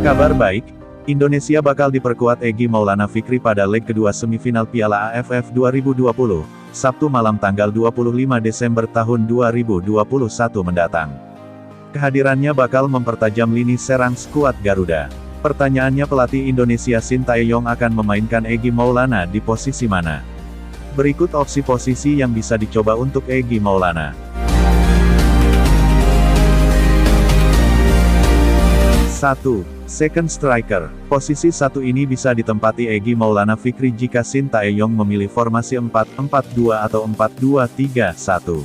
Kabar baik, Indonesia bakal diperkuat Egy Maulana Fikri pada leg kedua semifinal Piala AFF 2020, Sabtu malam tanggal 25 Desember tahun 2021 mendatang. Kehadirannya bakal mempertajam lini serang skuad Garuda. Pertanyaannya, pelatih Indonesia Sintayong akan memainkan Egy Maulana di posisi mana? Berikut opsi posisi yang bisa dicoba untuk Egy Maulana. 1. Second striker. Posisi satu ini bisa ditempati Egy Maulana Fikri jika Sintayong memilih formasi 4-4-2 atau 4-2-3-1.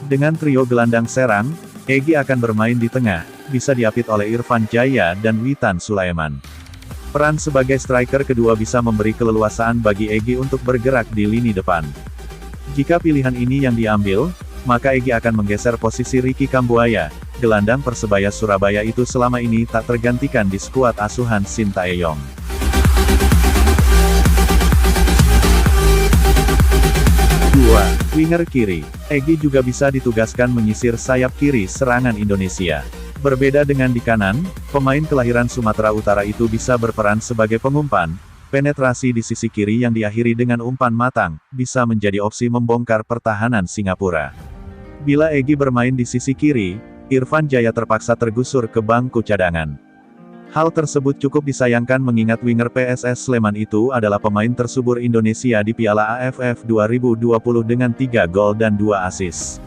Dengan trio gelandang serang, Egy akan bermain di tengah, bisa diapit oleh Irfan Jaya dan Witan Sulaiman. Peran sebagai striker kedua bisa memberi keleluasaan bagi Egy untuk bergerak di lini depan. Jika pilihan ini yang diambil, maka Egy akan menggeser posisi Ricky Kambuaya, gelandang Persebaya Surabaya itu selama ini tak tergantikan di skuad asuhan Sintayong. 2. Winger kiri. Egy juga bisa ditugaskan menyisir sayap kiri serangan Indonesia. Berbeda dengan di kanan, pemain kelahiran Sumatera Utara itu bisa berperan sebagai pengumpan. Penetrasi di sisi kiri yang diakhiri dengan umpan matang, bisa menjadi opsi membongkar pertahanan Singapura. Bila Egy bermain di sisi kiri, Irfan Jaya terpaksa tergusur ke bangku cadangan. Hal tersebut cukup disayangkan mengingat winger PSS Sleman itu adalah pemain tersubur Indonesia di Piala AFF 2020 dengan 3 gol dan 2 assist.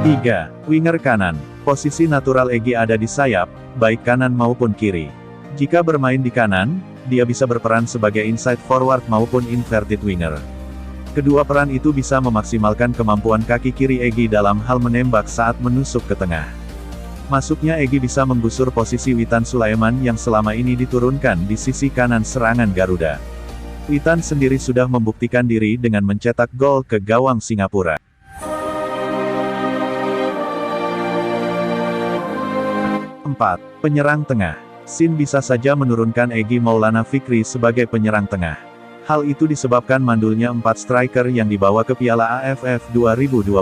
3. Winger kanan. Posisi natural Egy ada di sayap, baik kanan maupun kiri. Jika bermain di kanan, dia bisa berperan sebagai inside forward maupun inverted winger. Kedua peran itu bisa memaksimalkan kemampuan kaki kiri Egy dalam hal menembak saat menusuk ke tengah. Masuknya Egy bisa menggusur posisi Witan Sulaiman yang selama ini diturunkan di sisi kanan serangan Garuda. Witan sendiri sudah membuktikan diri dengan mencetak gol ke gawang Singapura. 4. Penyerang tengah. Sin bisa saja menurunkan Egy Maulana Fikri sebagai penyerang tengah. Hal itu disebabkan mandulnya 4 striker yang dibawa ke Piala AFF 2020.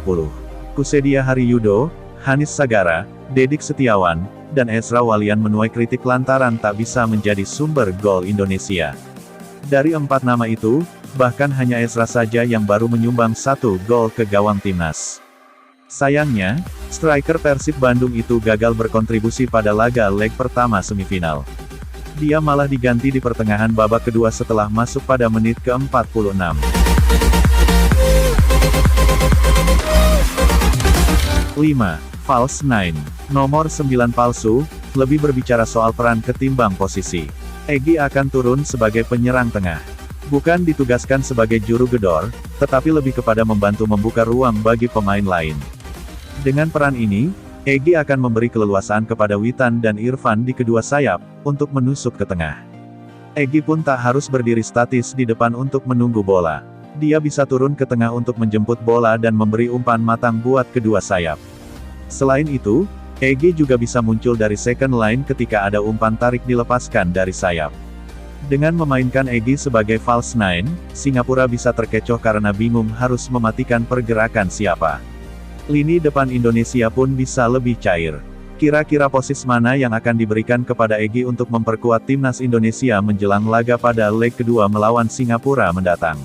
Kusedia Hariyudo, Hanis Sagara, Dedik Setiawan, dan Ezra Walian menuai kritik lantaran tak bisa menjadi sumber gol Indonesia. Dari 4 nama itu, bahkan hanya Ezra saja yang baru menyumbang 1 gol ke gawang timnas. Sayangnya, striker Persib Bandung itu gagal berkontribusi pada laga leg pertama semifinal. Dia malah diganti di pertengahan babak kedua setelah masuk pada menit ke-46. 5. False 9. Nomor 9 palsu, lebih berbicara soal peran ketimbang posisi. Egy akan turun sebagai penyerang tengah. Bukan ditugaskan sebagai juru gedor, tetapi lebih kepada membantu membuka ruang bagi pemain lain. Dengan peran ini, Egy akan memberi keleluasaan kepada Witan dan Irfan di kedua sayap, untuk menusuk ke tengah. Egy pun tak harus berdiri statis di depan untuk menunggu bola. Dia bisa turun ke tengah untuk menjemput bola dan memberi umpan matang buat kedua sayap. Selain itu, Egy juga bisa muncul dari second line ketika ada umpan tarik dilepaskan dari sayap. Dengan memainkan Egy sebagai false 9, Singapura bisa terkecoh karena bingung harus mematikan pergerakan siapa. Lini depan Indonesia pun bisa lebih cair. Kira-kira posisi mana yang akan diberikan kepada Egy untuk memperkuat timnas Indonesia menjelang laga pada leg kedua melawan Singapura mendatang?